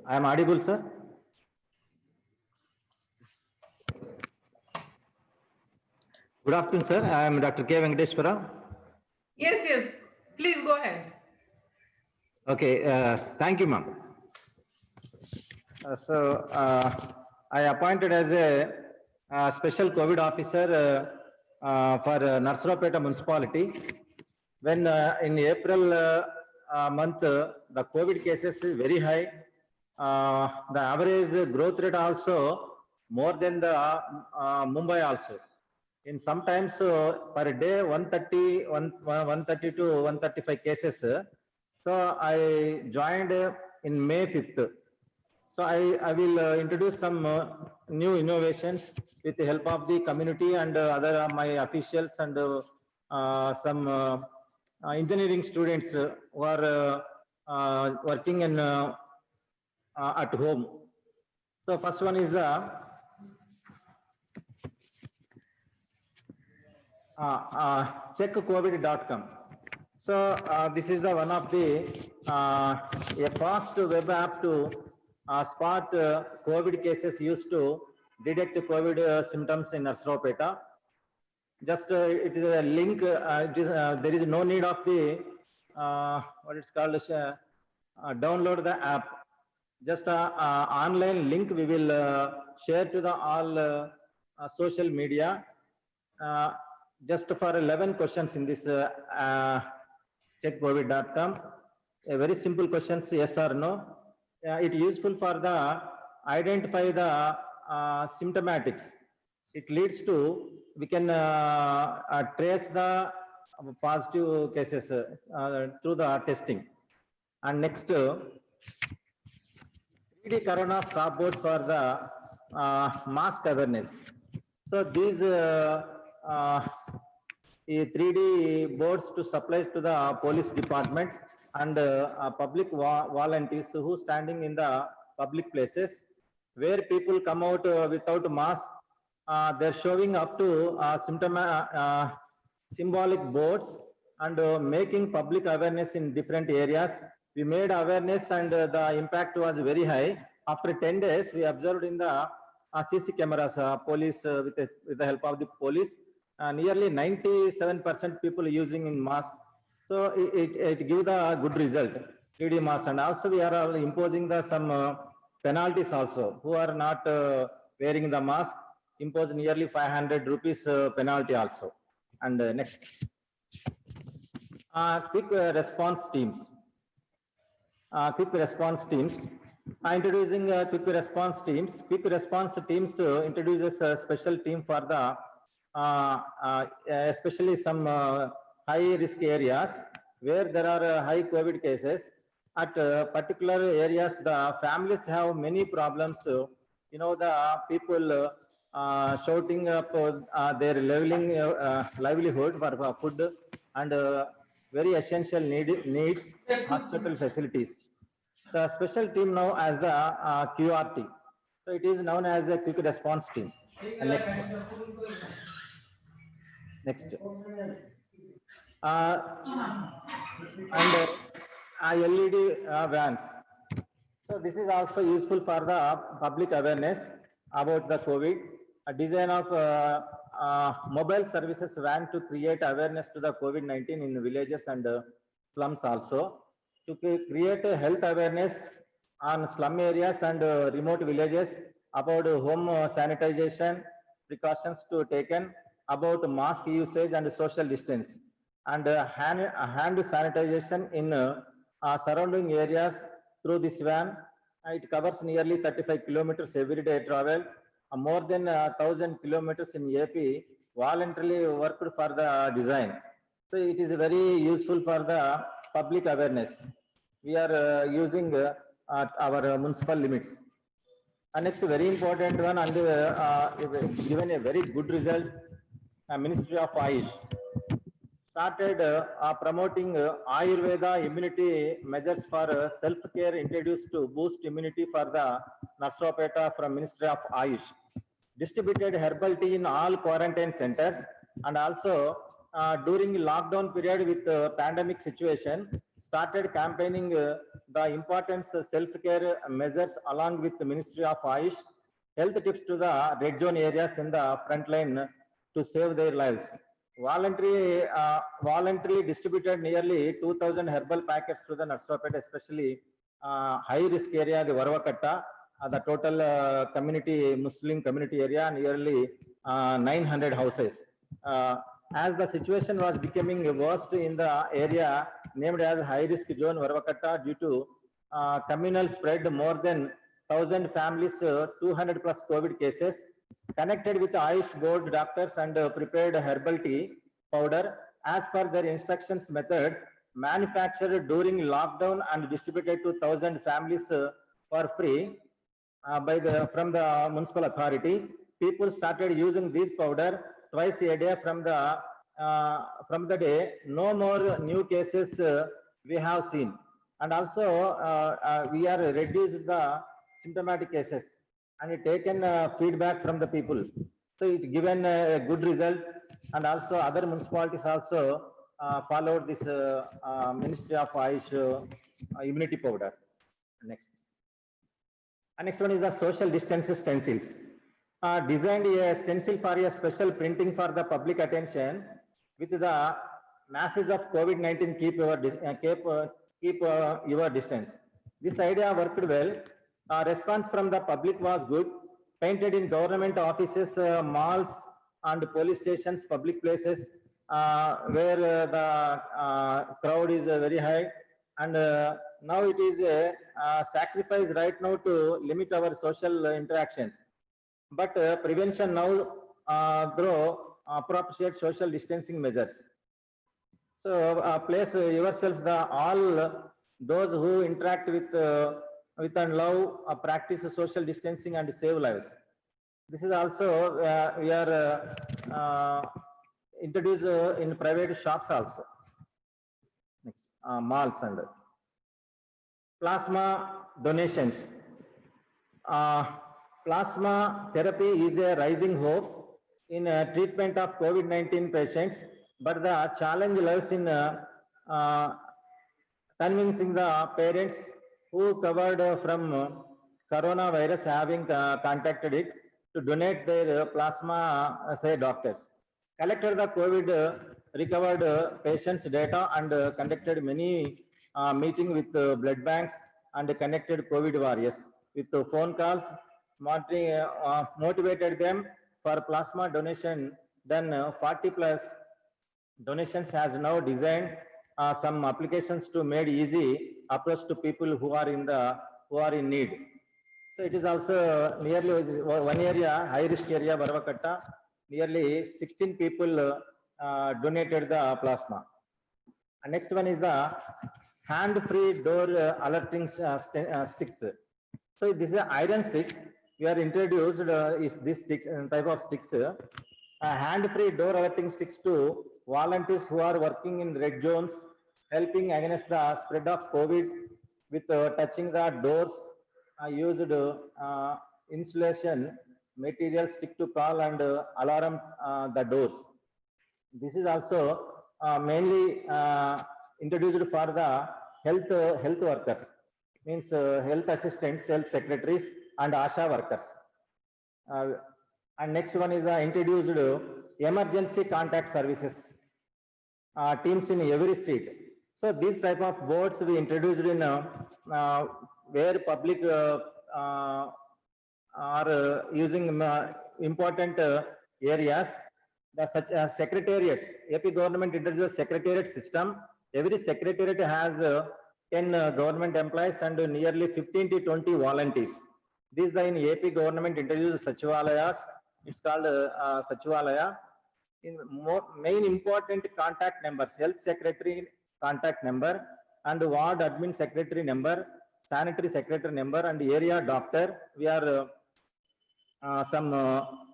I am audible, sir. Good afternoon, sir. I am Dr. K. Venkateshwara. Yes. Please go ahead. Okay. Thank you, ma'am. I appointed as a special COVID officer for Narsarapeta municipality. When in April month, the COVID cases is very high. The average growth rate also more than the Mumbai also. In sometimes per day 130 to 135 cases. So I joined in May 5th. So I will introduce some new innovations with the help of the community and other my officials and some engineering students who are working in at home. So first one is the checkcovid.com. So this is the one of the a fast web app to spot COVID cases used to detect COVID symptoms in Narsarapeta. Just it is a link. There is no need of the what it's called download the app. Just online link we will share to the all social media. Just for 11 questions in this checkcovid.com. A very simple questions, yes or no. It is useful for the identify the symptomatics. It leads to we can trace the positive cases through the testing. And next 3D Corona stop boards for the mask awareness. So these 3D boards to supply to the police department and public volunteers who standing in the public places where people come out without mask. They're showing up to symbolic boards and making public awareness in different areas. We made awareness and the impact was very high. After 10 days, we observed in the CC cameras, police with the help of the police, nearly 97% people using in mask. So it gives a good result, 3D mask. And also we are imposing the some penalties also. Who are not wearing the mask, impose nearly 500 rupees penalty also. And next, quick response teams. Introducing quick response teams. Quick response teams introduces a special team for the especially some high risk areas where there are high COVID cases. At particular areas, the families have many problems. The people shouting up their livelihood for food and very essential needs, hospital facilities. The special team now as the QRT. So it is known as a quick response team. And next LED vans. So this is also useful for the public awareness about the COVID. A design of mobile services van to create awareness to the COVID-19 in villages and slums also. To create a health awareness on slum areas and remote villages about home sanitization, precautions to taken, about mask usage and social distance, and hand sanitization in surrounding areas through this van. It covers nearly 35 kilometers everyday travel, more than 1,000 kilometers in AP, voluntarily worked for the design. So it is very useful for the public awareness. We are using our municipal limits. And next, very important one, and given a very good result, Ministry of Ayush started promoting Ayurveda immunity measures for self-care introduced to boost immunity for the Narsarapeta from Ministry of Ayush. Distributed herbal tea in all quarantine centers and also during lockdown period with pandemic situation, started campaigning the importance of self-care measures along with the Ministry of Ayush, health tips to the red zone areas in the front line to save their lives. Voluntarily distributed nearly 2,000 herbal packets to the Narsapet, especially high risk area, the Varvakatta, the total community, Muslim community area, nearly 900 houses. As the situation was becoming worst in the area named as high risk zone Varvakatta due to communal spread, more than 1,000 families, 200 plus COVID cases, connected with Ayush board doctors and prepared herbal tea powder as per their instructions methods, manufactured during lockdown and distributed to 1,000 families for free from the municipal authority. People started using this powder twice a day from the day. No more new cases we have seen, and also we are reduced the symptomatic cases and taken feedback from the people. So it given a good result, and also other municipalities also followed this Ministry of Ayush immunity powder. Next. And next one is the social distance stencils. Designed a stencil for a special printing for the public attention with the message of COVID-19, keep your distance. This idea worked well. Response from the public was good. Painted in government offices, malls and police stations, public places where the crowd is very high. And now it is a sacrifice right now to limit our social interactions. But prevention now through appropriate social distancing measures. So place yourself, all those who interact with and love practice social distancing and save lives. This is also we are introduced in private shops also. Next, malls and plasma donations. Plasma therapy is a rising hopes in treatment of COVID-19 patients, but the challenge lies in convincing the parents who covered from coronavirus having contacted it to donate their plasma, say doctors. Collected the COVID recovered patients' data and conducted many meetings with blood banks and connected COVID warriors with phone calls, motivated them for plasma donation. Then 40 plus donations has now designed some applications to made easy approach to people who are in need. So it is also nearly one area, high risk area, Varvakatta, nearly 16 people donated the plasma. And next one is the hand-free door alerting sticks. So this is iron sticks. We are introduced is this sticks, type of sticks, hand-free door alerting sticks to volunteers who are working in red zones, helping against the spread of COVID with touching the doors, used insulation material stick to call and alarm the doors. This is also mainly introduced for the health workers, means health assistants, health secretaries and ASHA workers. And next one is introduced emergency contact services teams in every street. So these type of boards we introduced in where public are using important areas. The such secretariats, AP government introduced secretariat system. Every secretariat has 10 government employees and nearly 15 to 20 volunteers. This the in AP government introduced Sachivalayas. It's called Sachivalaya. In main important contact numbers, health secretary contact number and ward admin secretary number, sanitary secretary number and area doctor. We are some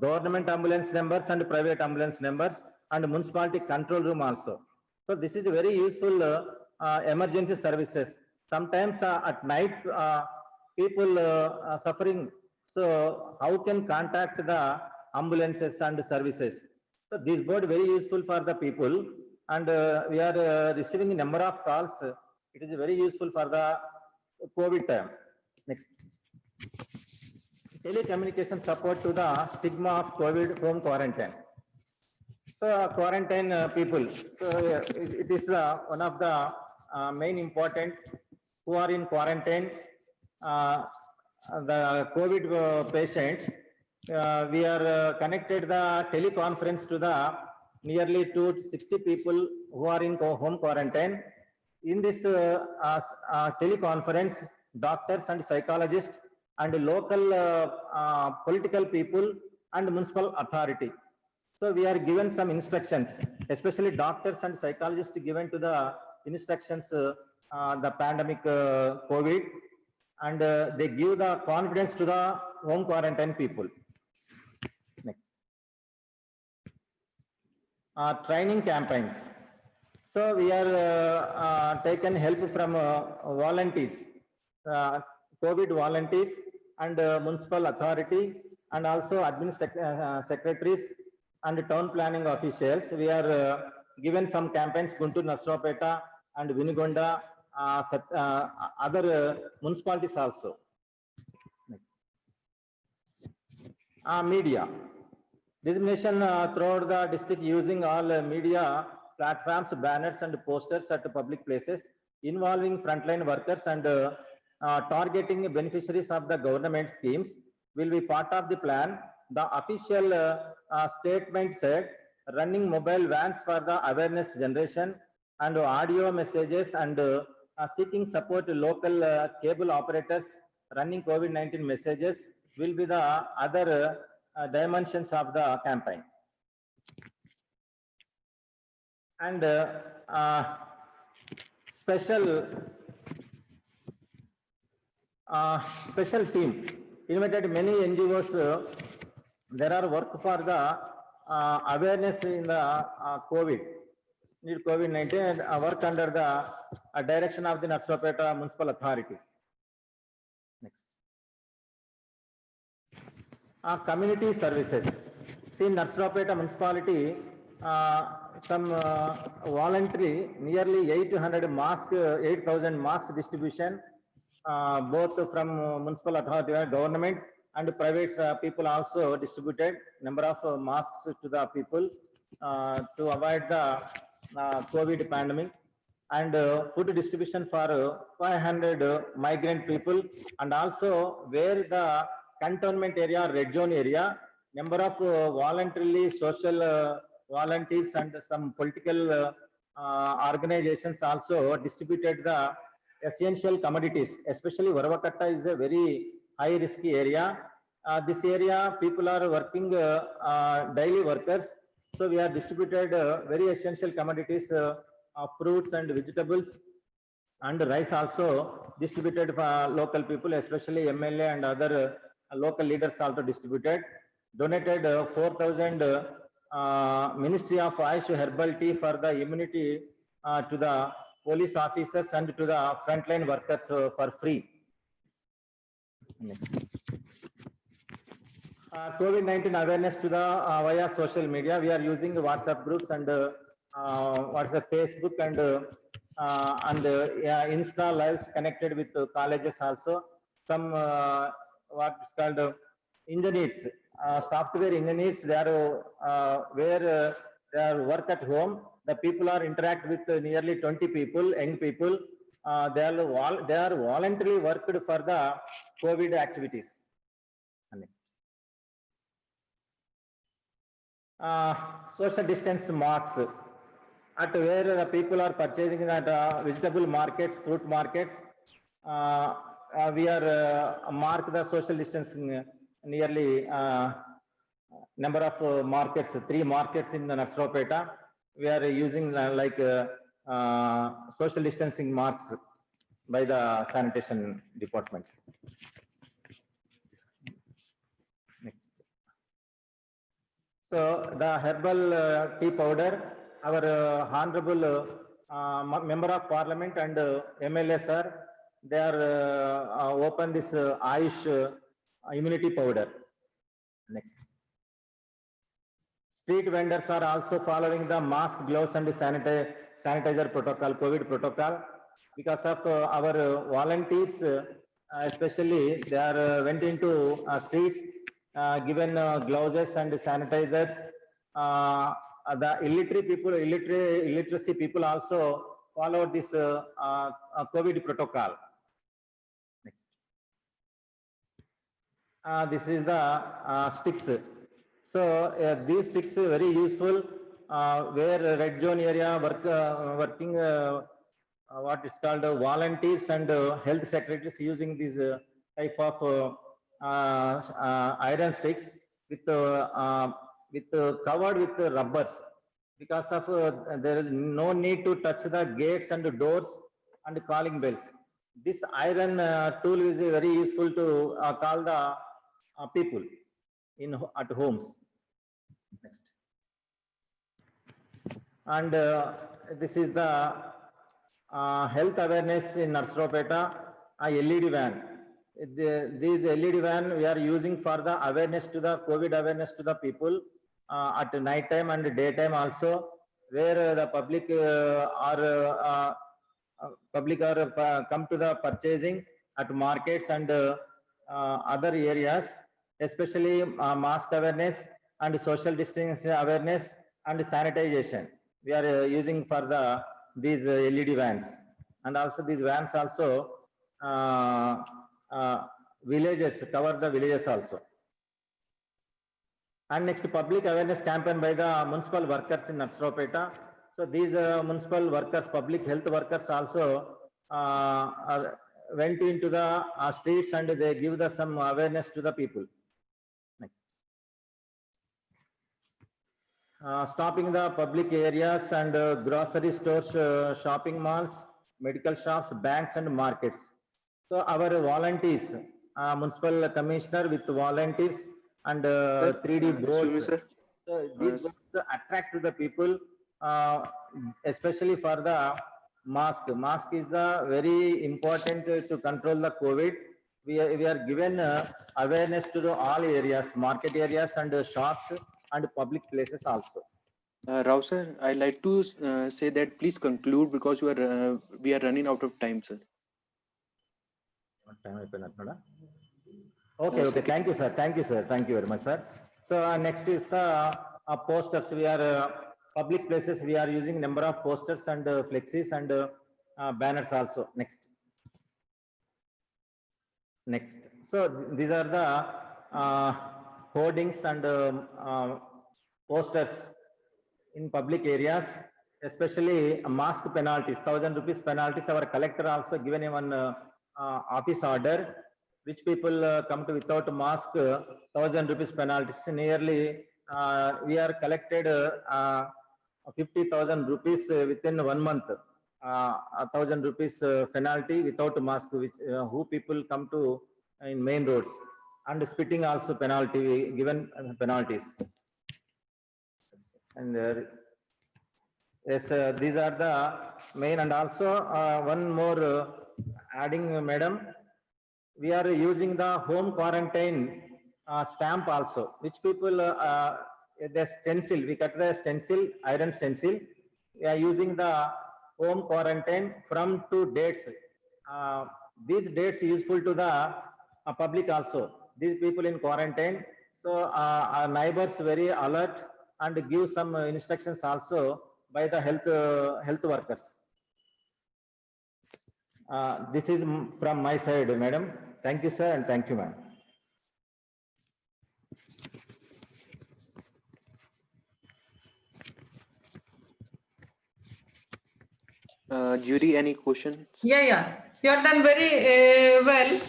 government ambulance numbers and private ambulance numbers and municipality control room also. So this is very useful emergency services. Sometimes at night people suffering. So how can contact the ambulances and services? So this board very useful for the people, and we are receiving a number of calls. It is very useful for the COVID time. Next. Telecommunication support to the stigma of COVID home quarantine. So quarantine people. So it is one of the main important who are in quarantine. The COVID patients. We are connected the teleconference to the nearly 260 people who are in home quarantine. In this teleconference, doctors and psychologists and local political people and municipal authority. So we are given some instructions, especially doctors and psychologists given to the instructions, the pandemic COVID, and they give the confidence to the home quarantine people. Next. Training campaigns. So we are taken help from volunteers, COVID volunteers and municipal authority, and also secretaries and town planning officials. We are given some campaigns, Guntur, Nasrapeta and Vinigonda, other municipalities also. Next. Media. Dissemination throughout the district using all media platforms, banners and posters at public places involving frontline workers and targeting beneficiaries of the government schemes will be part of the plan. The official statement said running mobile vans for the awareness generation and audio messages and seeking support to local cable operators running COVID-19 messages will be the other dimensions of the campaign. And special team invited many NGOs. There are work for the awareness in the COVID-19 and work under the direction of the Narsapeta Municipal Authority. Next. Community services. See, Narsapeta Municipality, some voluntary, nearly 8,000 mask distribution, both from municipal authority and government and private people also distributed number of masks to the people to avoid the COVID pandemic, and food distribution for 500 migrant people, and also where the cantonment area, red zone area, number of voluntarily social volunteers and some political organizations also distributed the essential commodities. Especially Varavakatta is a very high risky area. This area people are working daily workers, so we are distributed very essential commodities, fruits and vegetables, and rice also distributed for local people, especially MLA and other local leaders also distributed. Donated 4,000 Ministry of Ayush herbal tea for the immunity to the police officers and to the frontline workers for free. Next. COVID-19 awareness to the via social media. We are using WhatsApp groups and WhatsApp, Facebook and Insta lives connected with colleges also. Some what is called engineers, software engineers. They are where they are work at home. The people are interact with nearly 20 people, young people. They are voluntarily worked for the COVID activities. Next. Social distance marks at where the people are purchasing that vegetable markets, fruit markets. We are mark the social distancing nearly number of markets, 3 markets in the Narsapeta. We are using like social distancing marks by the sanitation department. Next. So the herbal tea powder, our honorable member of parliament and MLA sir, they are open this Ayush immunity powder. Next. Street vendors are also following the mask, gloves and sanitizer protocol, COVID protocol. Because of our volunteers, especially they are went into streets, given gloves and sanitizers. The illiteracy people also followed this COVID protocol. Next. This is the sticks. So these sticks are very useful where red zone area working what is called volunteers and health secretaries using these type of iron sticks with covered with rubbers, because of there is no need to touch the gates and doors and calling bells. This iron tool is very useful to call the people at homes. Next. And this is the health awareness in Narsopeta, LED van. These LED van we are using for the awareness to the COVID awareness to the people at night time and daytime also, where the public come to the purchasing at markets and other areas, especially mask awareness and social distancing awareness and sanitization. We are using for these LED vans, and also these vans also villages, cover the villages also. And next, public awareness campaign by the municipal workers in Narsopeta. So these municipal workers, public health workers also went into the streets and they give some awareness to the people. Next. Stopping the public areas and grocery stores, shopping malls, medical shops, banks and markets. So our volunteers, municipal commissioner with volunteers and 3D boards. So these boards attract the people, especially for the mask. Mask is the very important to control the COVID. We are given awareness to all areas, market areas and shops and public places also. Rao sir, I like to say that please conclude because we are running out of time, sir. Okay, okay. Thank you, sir. Thank you, sir. Thank you very much, sir. So next is the posters. We are public places. We are using number of posters and flexes and banners also. Next. Next. So these are the hoardings and posters in public areas, especially mask penalties, 1,000 rupees penalties. Our collector also given him an office order, which people come to without mask, 1,000 rupees penalties. Nearly we are collected 50,000 rupees within 1 month. 1,000 rupees penalty without mask, which who people come to in main roads, and spitting also penalty given penalties. And yes, these are the main, and also one more adding, madam, we are using the home quarantine stamp also, which people the stencil, we cut the stencil, iron stencil. We are using the home quarantine from 2 dates. These dates useful to the public also. These people in quarantine, so our neighbors very alert and give some instructions also by the health workers. This is from my side, madam. Thank you, sir, and thank you, ma'am. Jury, any questions? Yeah. You have done very well.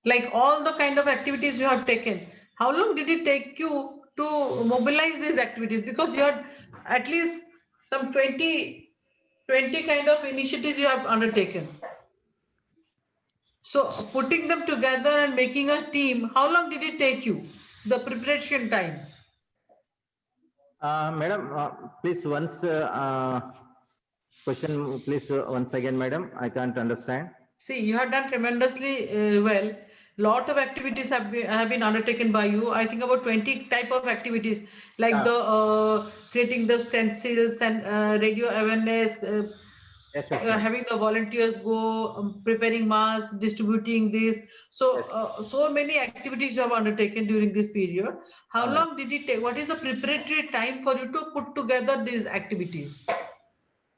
Like all the kind of activities you have taken. How long did it take you to mobilize these activities? Because you had at least some 20 kind of initiatives you have undertaken. So putting them together and making a team, how long did it take you? The preparation time? Madam, please once question, please once again, madam. I can't understand. See, you have done tremendously well. Lot of activities have been undertaken by you. I think about 20 type of activities, like Yeah. the creating the stencils and radio awareness, Yes, yes, ma'am. having the volunteers go, preparing masks, distributing this. So, Yes. so many activities you have undertaken during this period. How Ma'am. long did it take? What is the preparatory time for you to put together these activities?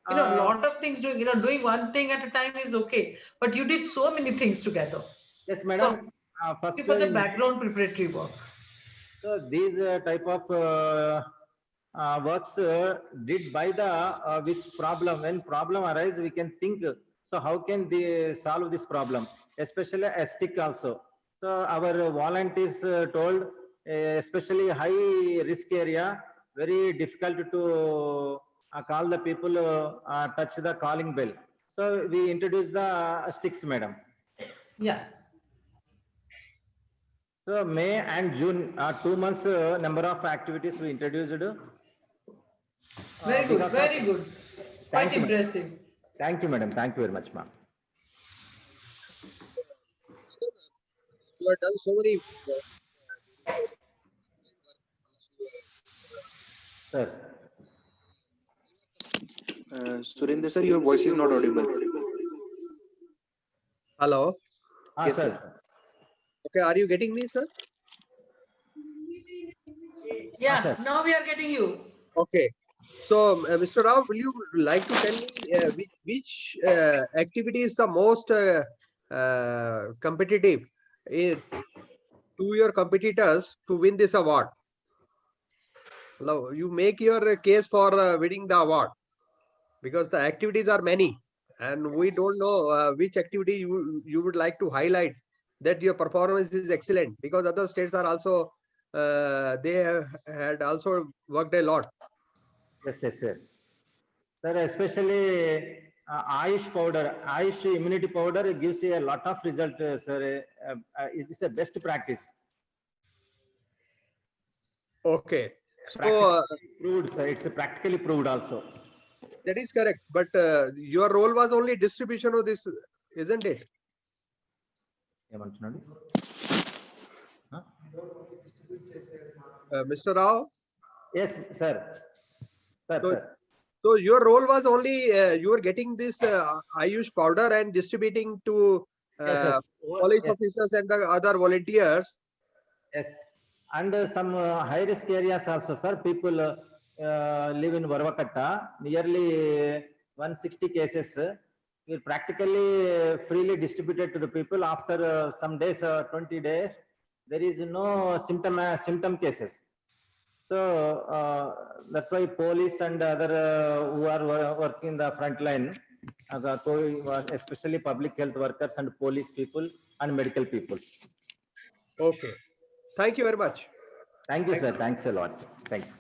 A lot of things doing, doing one thing at a time is okay, but you did so many things together. Yes, So, madam. First, for the in background preparatory work. so these type of works did by the which problem, when problem arise, we can think, so how can they solve this problem, especially a stick also. So our volunteers told, especially high risk area, very difficult to call the people, touch the calling bell. So we introduced the sticks, madam. Yeah. So May and June, 2 months number of activities we introduced. Very good. Because of, Very good. thank Quite you, madam. impressive. Thank you, madam. Thank you very much, ma'am. Sir, you have done so many Sir. Surendra sir, your voice is not audible. Hello. Yes, Sir. sir. Okay, are you getting me, sir? Yeah, sir. now we are getting you. Okay. So, Mr. Rao, will you like to tell me which activity is the most competitive to your competitors to win this award? Now, you make your case for winning the award because the activities are many and we don't know which activity you would like to highlight that your performance is excellent, because other states are also they had also worked a lot. Yes, yes, sir. Sir, especially Ayush powder, Ayush immunity powder gives a lot of result, sir. It is a best practice. Okay, so Practically proved, sir. It's practically proved also. that is correct, but your role was only distribution of this, isn't it? ఏమంటున్నాడు? Huh? Mr. Rao? Yes, sir. Sir, So, sir. so your role was only you were getting this Ayush powder and distributing to Yes, yes. police Yes. officers and the other volunteers. Yes, and some high risk areas also, sir. People live in Varvakatta, nearly 160 cases. We practically freely distributed to the people after some days, 20 days. There is no symptom cases. So that's why police and other who are working in the front line, especially public health workers and police people and medical people. Okay, thank you very much. Thank you, sir. Thanks a lot. Thank you.